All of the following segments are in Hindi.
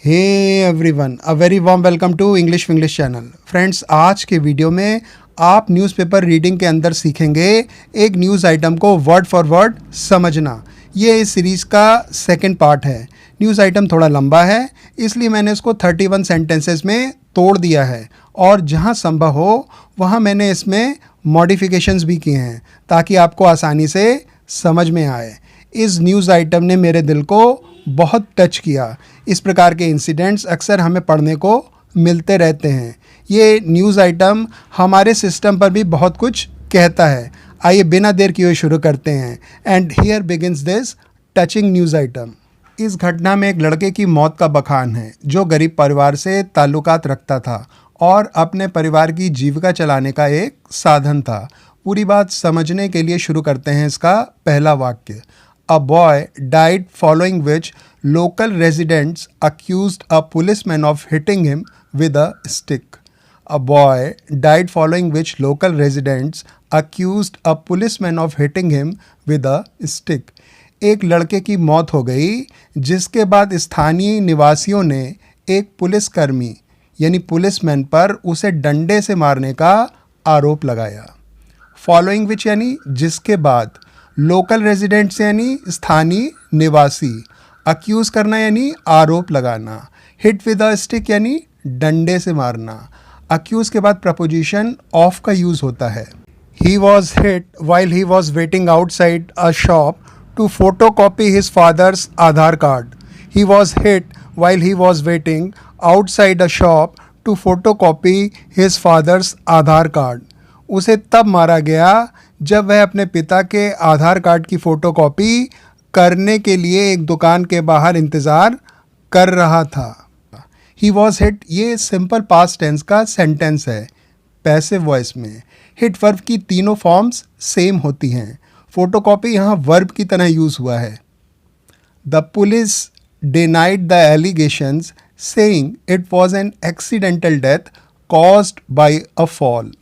Hey everyone, a very warm welcome to English Vinglish channel. Friends, आज के वीडियो में आप न्यूज़पेपर रीडिंग के अंदर सीखेंगे एक न्यूज़ आइटम को वर्ड फॉर वर्ड समझना। ये इस सीरीज़ का सेकंड पार्ट है। न्यूज़ आइटम थोड़ा लंबा है, इसलिए मैंने इसको 31 सेंटेंसेस में तोड़ दिया है और जहाँ संभव हो वहाँ मैंने इसमें मॉडिफिकेशंस भी किए हैं ताकि आपको आसानी से समझ में आए। इस न्यूज़ आइटम ने मेरे दिल को बहुत टच किया। इस प्रकार के इंसिडेंट्स अक्सर हमें पढ़ने को मिलते रहते हैं। ये न्यूज़ आइटम हमारे सिस्टम पर भी बहुत कुछ कहता है। आइए बिना देर किए शुरू करते हैं। And here begins this touching news item. इस घटना में एक लड़के की मौत का बखान है जो गरीब परिवार से ताल्लुकात रखता था और अपने परिवार की जीविका चलाने का एक साधन था। पूरी बात समझने के लिए शुरू करते हैं इसका पहला वाक्य। A boy died following which local residents accused a policeman of hitting him with a stick. A boy died following which local residents accused a policeman of hitting him with a stick. एक लड़के की मौत हो गई जिसके बाद स्थानीय निवासियों ने एक पुलिसकर्मी यानी पुलिसमैन पर उसे डंडे से मारने का आरोप लगाया। फॉलोइंग विच यानी जिसके बाद, लोकल रेजिडेंट्स यानी स्थानीय निवासी, अक्यूज़ करना यानी आरोप लगाना, हिट विद अ स्टिक यानी डंडे से मारना। अक्यूज़ के बाद प्रपोजिशन ऑफ का यूज़ होता है। He was hit while he was waiting outside a shop to photocopy his father's Aadhaar card. He was hit while he was waiting outside a shop to photocopy his father's Aadhaar card. उसे तब मारा गया जब वह अपने पिता के आधार कार्ड की फ़ोटोकॉपी करने के लिए एक दुकान के बाहर इंतज़ार कर रहा था। ही वॉज हिट ये सिंपल पास्ट टेंस का सेंटेंस है पैसिव वॉइस में। हिट वर्ब की तीनों फॉर्म्स सेम होती हैं। फ़ोटोकॉपी यहाँ वर्ब की तरह यूज़ हुआ है। The police denied the allegations saying it was an accidental death caused by a fall.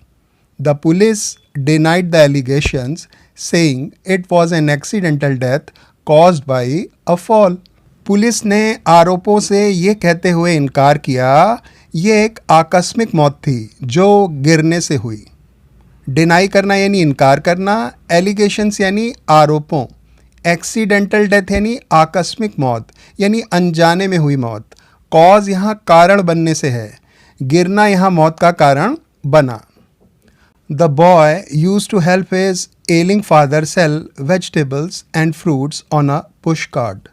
The police denied the allegations, saying it was an accidental death caused by a fall. Police ने आरोपों से ये कहते हुए इनकार किया ये एक आकस्मिक मौत थी जो गिरने से हुई। डिनाई करना यानी इनकार करना, एलिगेशंस यानी आरोपों, एक्सीडेंटल डेथ यानी आकस्मिक मौत यानी अनजाने में हुई मौत। कॉज यहाँ कारण बनने से है, गिरना यहाँ मौत का कारण बना। The boy used to help his ailing father sell vegetables and fruits on a push cart.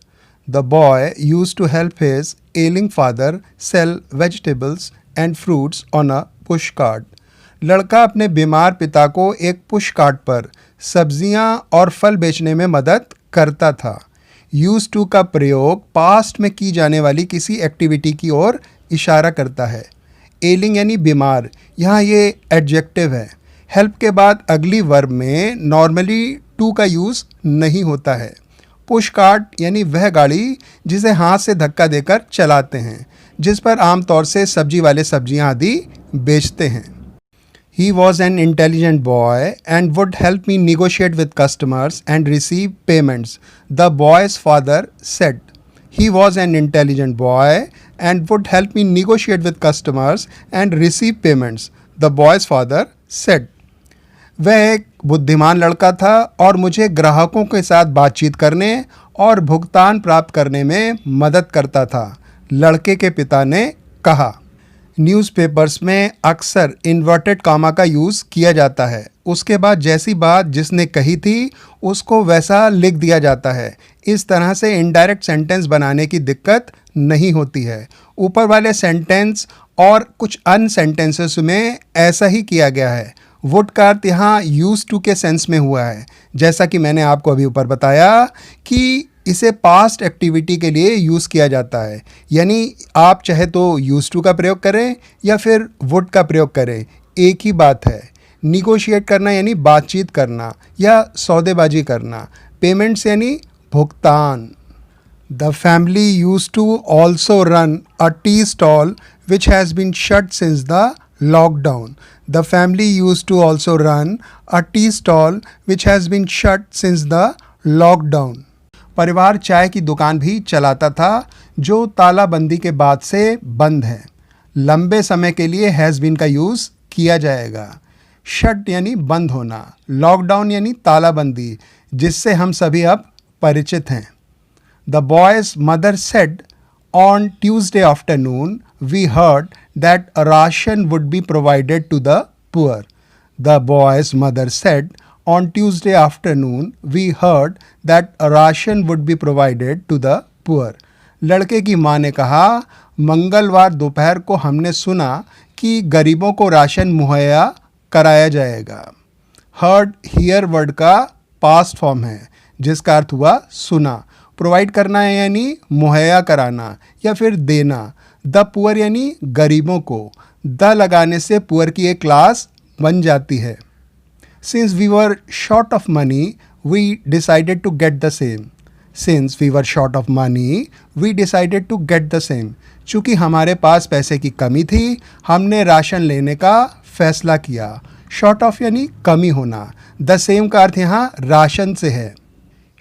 The boy used to help his ailing father sell vegetables and fruits on a push cart. लड़का अपने बीमार पिता को एक पुश कार्ट पर सब्जियां और फल बेचने में मदद करता था। यूज टू का प्रयोग पास्ट में की जाने वाली किसी एक्टिविटी की ओर इशारा करता है। एलिंग यानी बीमार, यहाँ ये एडजेक्टिव है। हेल्प के बाद अगली वर्ब में नॉर्मली टू का यूज़ नहीं होता है। पुश कार्ट यानी वह गाड़ी जिसे हाथ से धक्का देकर चलाते हैं, जिस पर आमतौर से सब्जी वाले सब्जियां आदि बेचते हैं। He was an intelligent boy and would help me negotiate with customers and receive payments, the boys father said. He was an intelligent boy and would help me negotiate with customers and receive payments, the boys father said. वह एक बुद्धिमान लड़का था और मुझे ग्राहकों के साथ बातचीत करने और भुगतान प्राप्त करने में मदद करता था, लड़के के पिता ने कहा। न्यूज़पेपर्स में अक्सर इन्वर्टेड कामा का यूज़ किया जाता है। उसके बाद जैसी बात जिसने कही थी उसको वैसा लिख दिया जाता है। इस तरह से इनडायरेक्ट सेंटेंस बनाने की दिक्कत नहीं होती है। ऊपर वाले सेंटेंस और कुछ अन्य सेंटेंसेस में ऐसा ही किया गया है। वुड का अर्थ यहाँ यूज टू के सेंस में हुआ है, जैसा कि मैंने आपको अभी ऊपर बताया कि इसे पास्ट एक्टिविटी के लिए यूज़ किया जाता है। यानी आप चाहे तो यूज टू का प्रयोग करें या फिर वुड का प्रयोग करें, एक ही बात है। निगोशिएट करना यानी बातचीत करना या सौदेबाजी करना। पेमेंट्स यानी भुगतान। The family used to also run a tea stall which has been shut since the lockdown. The family used to also run a tea stall which has been shut since the lockdown. परिवार चाय की दुकान भी चलाता था जो तालाबंदी के बाद से बंद है। लंबे समय के लिए हैज़ बीन का यूज़ किया जाएगा। शट यानी बंद होना, लॉकडाउन यानी तालाबंदी, जिससे हम सभी अब परिचित हैं। The boy's mother said on Tuesday afternoon we heard that ration would be provided to the poor. The boy's mother said on Tuesday afternoon we heard that a ration would be provided to the poor. लड़के की माँ ने कहा, मंगलवार दोपहर को हमने सुना कि गरीबों को राशन मुहैया कराया जाएगा। हर्ड हियर वर्ड का पास्ट फॉर्म है, जिसका अर्थ हुआ सुना। प्रोवाइड करना है यानी मुहैया कराना या फिर देना। द पुअर यानी गरीबों को। द लगाने से पुअर की एक क्लास बन जाती है। Since we were short of money, we decided to get the same. Since we were short of money, we decided to get the same. चूँकि हमारे पास पैसे की कमी थी, हमने राशन लेने का फैसला किया। Short of यानी कमी होना। The same का अर्थ यहाँ राशन से है।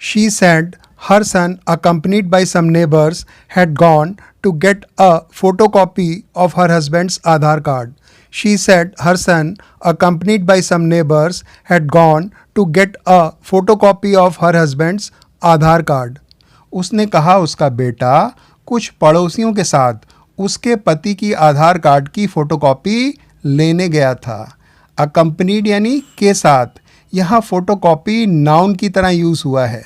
She said her son, accompanied by some neighbors, had gone to get a photocopy of her husband's Aadhaar card. She said her son, accompanied by some neighbors, had gone to get a photocopy of her husband's Aadhaar card. उसने कहा उसका बेटा कुछ पड़ोसियों के साथ उसके पति की आधार कार्ड की फ़ोटोकॉपी लेने गया था। accompanied यानी के साथ, यहाँ फ़ोटोकॉपी नाउन की तरह यूज़ हुआ है।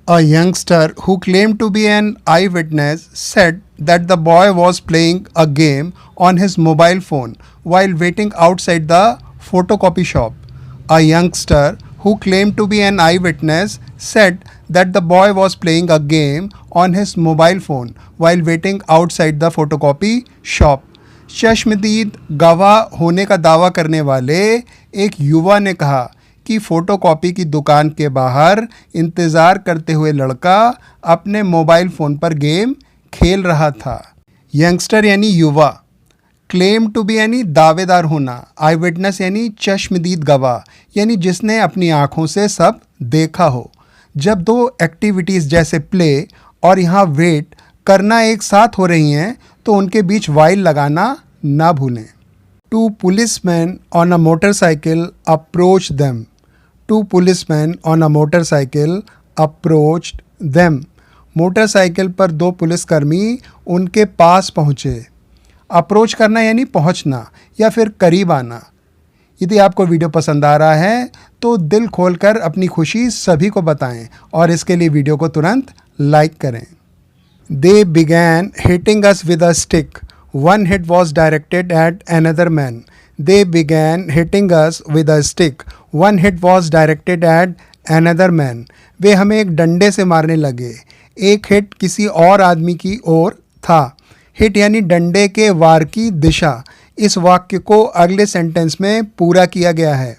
A youngster who claimed to be an eyewitness said that the boy was playing a game on his mobile phone while waiting outside the photocopy shop. A youngster who claimed to be an eyewitness said that the boy was playing a game on his mobile phone while waiting outside the photocopy shop. चश्मदीद गवाह होने का दावा करने वाले एक युवा ने कहा कि फ़ोटोकॉपी की दुकान के बाहर इंतज़ार करते हुए लड़का अपने मोबाइल फ़ोन पर गेम खेल रहा था। यंगस्टर यानी युवा। क्लेम टू बी यानी दावेदार होना। आई विटनेस यानी चश्मदीद गवाह, यानी जिसने अपनी आँखों से सब देखा हो। जब दो एक्टिविटीज़ जैसे प्ले और यहाँ वेट करना एक साथ हो रही हैं तो उनके बीच वाइल लगाना ना भूलें। Two policeman on a motorcycle approach them. Two policemen on a motorcycle approached them. Motorcycle पर दो पुलिसकर्मी उनके पास पहुँचे। अप्रोच करना यानी पहुँचना या फिर करीब आना। यदि आपको वीडियो पसंद आ रहा है तो दिल खोलकर अपनी खुशी सभी को बताएं और इसके लिए वीडियो को तुरंत लाइक करें। They began hitting us with a stick. One hit was directed at another man. They began hitting us with a stick. One hit was directed at another man. वे हमें एक डंडे से मारने लगे। एक हिट किसी और आदमी की ओर था। हिट यानी डंडे के वार की दिशा। इस वाक्य को अगले सेंटेंस में पूरा किया गया है।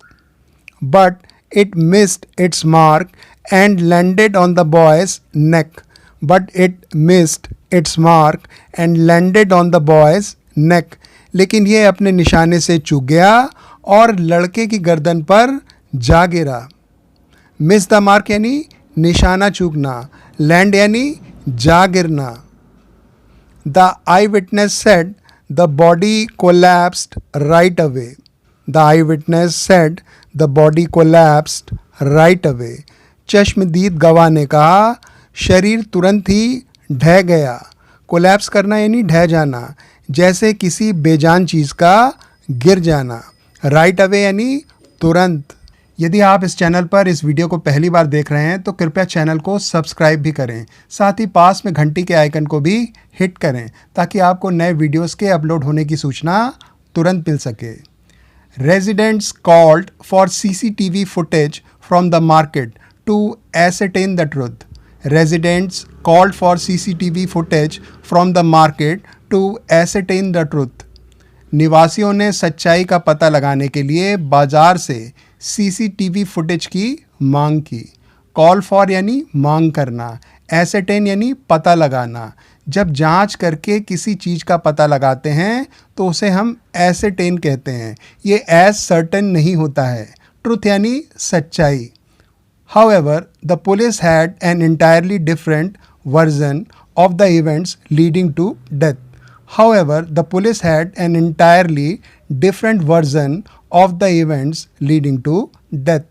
But it missed its mark and landed on the boy's neck. But it missed its mark and landed on the boy's neck. लेकिन ये अपने निशाने से चूक गया और लड़के की गर्दन पर जा गिरा। मिस द मार्क यानी निशाना चूकना। लैंड यानी जा गिरना। The I witness said the body collapsed right away. The I witness said the body collapsed right away. चश्मदीद गवाह ने कहा शरीर तुरंत ही ढह गया। कोलैप्स करना यानी ढह जाना, जैसे किसी बेजान चीज़ का गिर जाना। राइट अवे यानी तुरंत। यदि आप इस चैनल पर इस वीडियो को पहली बार देख रहे हैं तो कृपया चैनल को सब्सक्राइब भी करें। साथ ही पास में घंटी के आइकन को भी हिट करें ताकि आपको नए वीडियोस के अपलोड होने की सूचना तुरंत मिल सके। Residents called for CCTV footage from the market to ascertain the truth. Residents called for CCTV footage from the market to ascertain the truth. निवासियों ने सच्चाई का पता लगाने के लिए बाजार से CCTV फुटेज की मांग की। कॉल फॉर यानी मांग करना। एसेटेन यानी पता लगाना। जब जांच करके किसी चीज़ का पता लगाते हैं तो उसे हम एसेटेन कहते हैं। ये एज सर्टेन नहीं होता है। ट्रुथ यानी सच्चाई। However, the police had an entirely different version of the events leading to death. However, the police had an entirely different version of the events leading to death.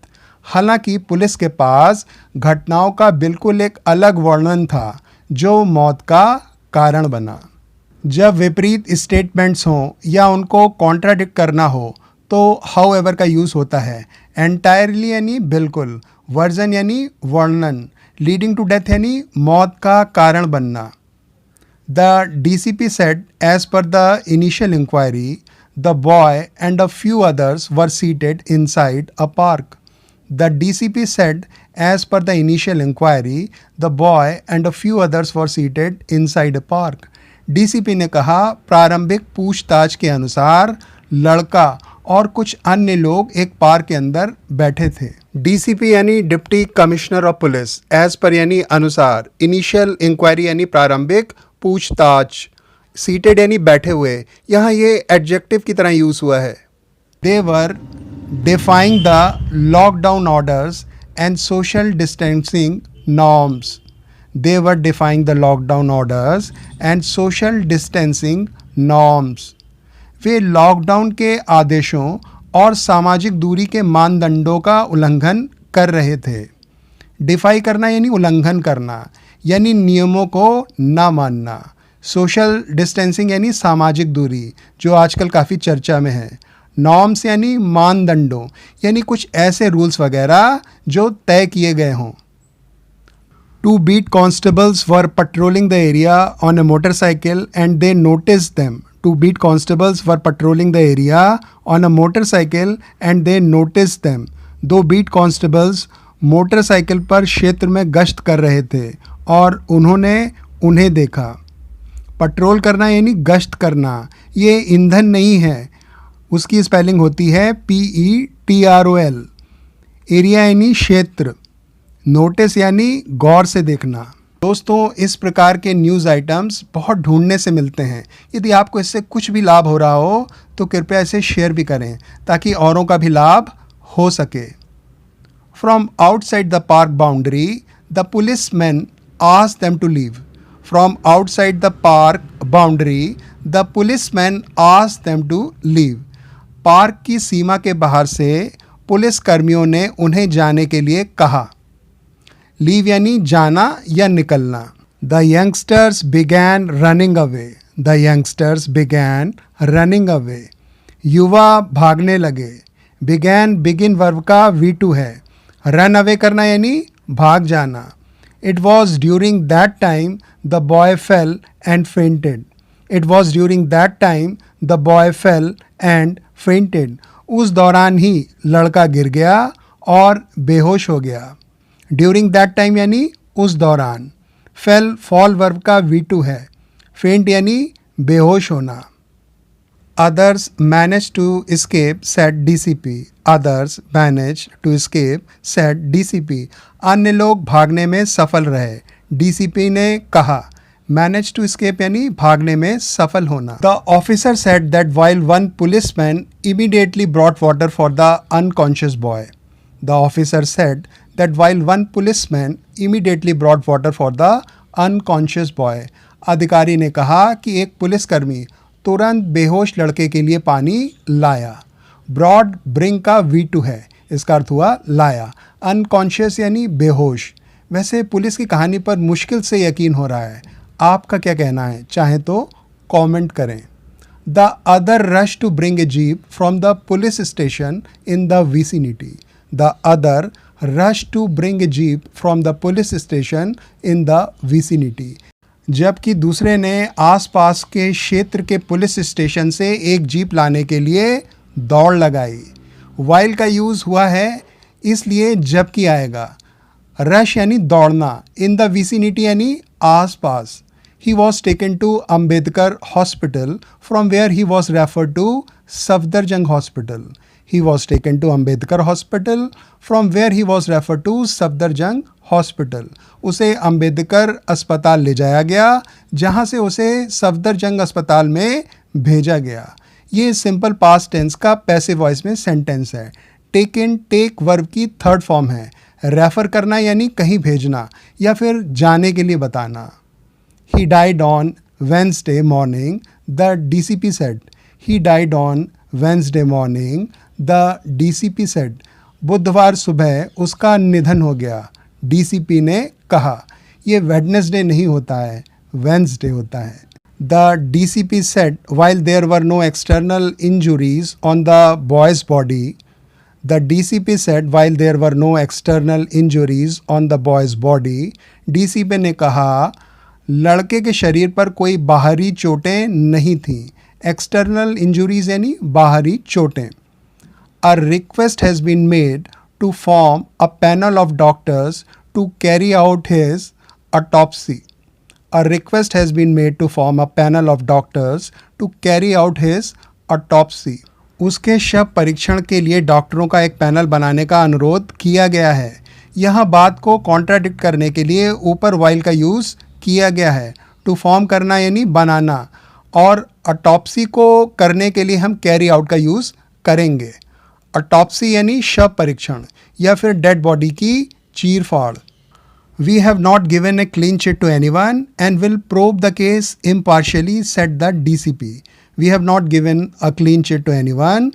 हालांकि पुलिस के पास घटनाओं का बिल्कुल एक अलग वर्णन था जो मौत का कारण बना। जब विपरीत स्टेटमेंट्स हों या उनको कॉन्ट्राडिक्ट करना हो तो हाउएवर का यूज़ होता है। एंटायरली यानी बिल्कुल, वर्जन यानी वर्णन, लीडिंग टू डेथ यानी मौत का कारण बनना। The DCP said, as per the initial inquiry, the boy and a few others were seated inside a park. The DCP said, as per the initial inquiry, the boy and a few others were seated inside a park. DCP ने कहा, प्रारंभिक पूछताछ के अनुसार लड़का और कुछ अन्य लोग एक पार्क के अंदर बैठे थे। डीसीपी यानी deputy commissioner of police, as पर यानी अनुसार, इनिशियल इंक्वायरी यानी प्रारंभिक पूछताछ, सीटेड यानी बैठे हुए, यहाँ ये एडजेक्टिव की तरह यूज़ हुआ है। They were defying the lockdown orders and social distancing norms. They were defying the lockdown orders and social distancing norms. वे लॉकडाउन के आदेशों और सामाजिक दूरी के मानदंडों का उल्लंघन कर रहे थे। डिफाई करना यानी उल्लंघन करना, यानी नियमों को ना मानना। सोशल डिस्टेंसिंग यानी सामाजिक दूरी, जो आजकल काफ़ी चर्चा में है। नॉर्म्स यानी मानदंडों, यानी कुछ ऐसे रूल्स वगैरह जो तय किए गए हों। Two beat constables were patrolling the area on a motorcycle and they noticed them. Two beat constables were patrolling the area on a motorcycle and they noticed them. दो बीट कांस्टेबल्स मोटरसाइकिल पर क्षेत्र में गश्त कर रहे थे और उन्होंने उन्हें देखा। पेट्रोल करना यानी गश्त करना, ये ईंधन नहीं है, उसकी स्पेलिंग होती है PETROL। एरिया यानी क्षेत्र, नोटिस यानी गौर से देखना। दोस्तों, इस प्रकार के न्यूज़ आइटम्स बहुत ढूंढने से मिलते हैं। यदि आपको इससे कुछ भी लाभ हो रहा हो तो कृपया इसे शेयर भी करें ताकि औरों का भी लाभ हो सके। From outside the park boundary the policeman asked them to leave. From outside the park boundary the policeman asked them to leave. पार्क की सीमा के बाहर से पुलिस कर्मियों ने उन्हें जाने के लिए कहा। लीव यानी जाना या निकलना। The youngsters began running away. The youngsters began running away. युवा भागने लगे। बिगैन बिगिन वर्ब का V2 है। रन अवे करना यानी भाग जाना। It was during that time the boy fail and fainted. It was during that time the boy fail and fainted. उस दौरान ही लड़का गिर गया और बेहोश हो गया। ड्यूरिंग दैट टाइम यानी उस दौरान। फेल फॉल वर्ब का V2 है। फेंट यानी बेहोश होना। Others manage to escape said DCP। Others manage to escape said DCP। अन्य लोग भागने में सफल रहे, DCP ने कहा। मैनेज टू एस्केप यानी भागने में सफल होना। The officer said that while one policeman immediately brought water for the unconscious boy. The officer said that while one policeman immediately brought water for the unconscious boy. अधिकारी ने कहा कि एक पुलिसकर्मी तुरंत बेहोश लड़के के लिए पानी लाया। ब्रॉड ब्रिंग का V2 है, इसका अर्थ हुआ लाया। अनकॉन्शियस यानी बेहोश। वैसे पुलिस की कहानी पर मुश्किल से यकीन हो रहा है, आपका क्या कहना है? चाहे तो कमेंट करें। The other rushed to bring a jeep from the police station in the vicinity. The other rushed to bring a jeep from the police station in the vicinity. जबकि दूसरे ने आसपास के क्षेत्र के पुलिस स्टेशन से एक जीप लाने के लिए दौड़ लगाई। वाइल का यूज़ हुआ है इसलिए जबकि आएगा। रश यानी दौड़ना। इन द विसिनिटी यानी आसपास। He was taken to Ambedkar Hospital from where he was referred to Safdarjung Hospital. He was taken to Ambedkar Hospital from where he was referred to Safdarjung Hospital. उसे अम्बेडकर अस्पताल ले जाया गया जहाँ से उसे सफदरजंग अस्पताल में भेजा गया। ये सिंपल पास्ट टेंस का पैसिव वॉइस में सेंटेंस है। टेकन टेक वर्ब की थर्ड फॉर्म है। रेफ़र करना यानी कहीं भेजना या फिर जाने के लिए बताना। He died on Wednesday morning, the DCP said. He died on Wednesday morning, the DCP said. बुधवार सुबह उसका निधन हो गया, डीसीपी ने कहा. ये वेडनेसडे नहीं होता है, वेंसडे होता है. The DCP said while there were no external injuries on the boy's body. The DCP said while there were no external injuries on the boy's body. DCP ने कहा लड़के के शरीर पर कोई बाहरी चोटें नहीं थीं. एक्सटर्नल इंजुरीज यानी बाहरी चोटें. A request has been made to form a panel of doctors to carry out his autopsy. A request has been made to form a panel of doctors to carry out his autopsy. उसके शव परीक्षण के लिए डॉक्टरों का एक पैनल बनाने का अनुरोध किया गया है. यहाँ बात को कॉन्ट्राडिक्ट करने के लिए ऊपर वाइल का यूज़ किया गया है. टू फॉर्म करना यानी बनाना, और ऑटोप्सी को करने के लिए हम कैरी आउट का यूज़ करेंगे. ऑटोप्सी यानी शव परीक्षण या फिर डेड बॉडी की चीर फाड़. We have not given a clean sheet to anyone and will probe the case impartially, said the DCP. We have not given a clean sheet to anyone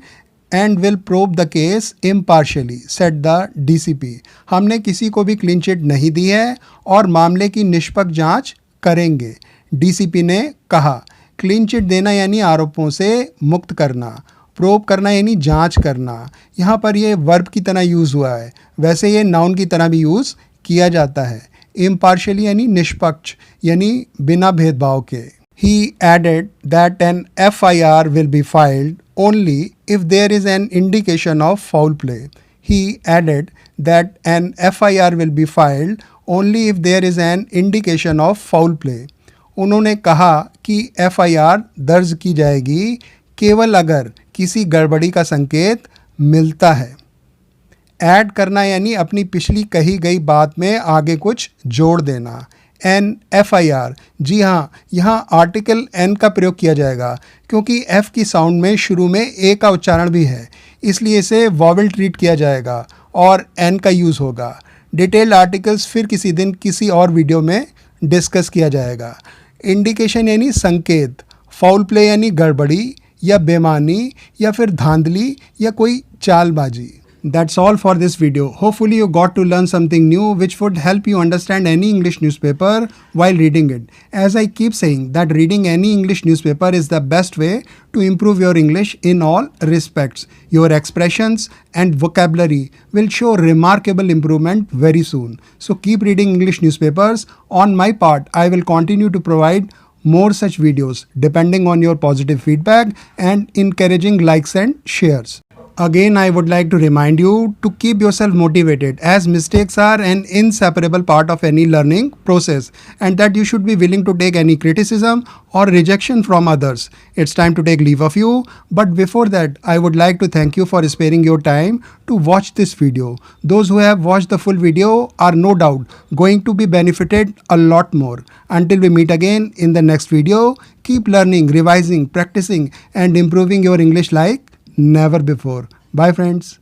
and will probe the case impartially, said the DCP. हमने किसी को भी क्लीन चिट नहीं दी है और मामले की निष्पक्ष जांच करेंगे, DCP ने कहा. क्लीन चिट देना यानी आरोपों से मुक्त करना, प्रोब करना यानी जांच करना. यहाँ पर ये वर्ब की तरह यूज़ हुआ है, वैसे ये नाउन की तरह भी यूज़ किया जाता है. इम्पार्शियली यानी निष्पक्ष यानी बिना भेदभाव के. He added that an FIR will be filed only if there is an indication of foul play. He added that an FIR will be filed only if there is an indication of foul play. उन्होंने कहा कि FIR दर्ज की जाएगी केवल अगर किसी गड़बड़ी का संकेत मिलता है. ऐड करना यानी अपनी पिछली कही गई बात में आगे कुछ जोड़ देना. NFIR, जी हाँ, यहाँ आर्टिकल N का प्रयोग किया जाएगा क्योंकि F की साउंड में शुरू में A का उच्चारण भी है, इसलिए इसे वॉवेल ट्रीट किया जाएगा और N का यूज़ होगा. डिटेल्ड आर्टिकल्स फिर किसी दिन किसी और वीडियो में डिस्कस किया जाएगा. इंडिकेशन यानी संकेत, फाउल प्ले यानी गड़बड़ी या बेमानी या फिर धांधली या कोई चालबाजी. That's all for this video. Hopefully you got to learn something new which would help you understand any English newspaper while reading it. As I keep saying that reading any English newspaper is the best way to improve your English in all respects. Your expressions and vocabulary will show remarkable improvement very soon. So keep reading English newspapers. On my part, I will continue to provide more such videos depending on your positive feedback and encouraging likes and shares. Again, I would like to remind you to keep yourself motivated as mistakes are an inseparable part of any learning process and that you should be willing to take any criticism or rejection from others. It's time to take leave of you, but before that, I would like to thank you for sparing your time to watch this video. Those who have watched the full video are no doubt going to be benefited a lot more. Until we meet again in the next video, keep learning, revising, practicing and improving your English like never before. Bye friends.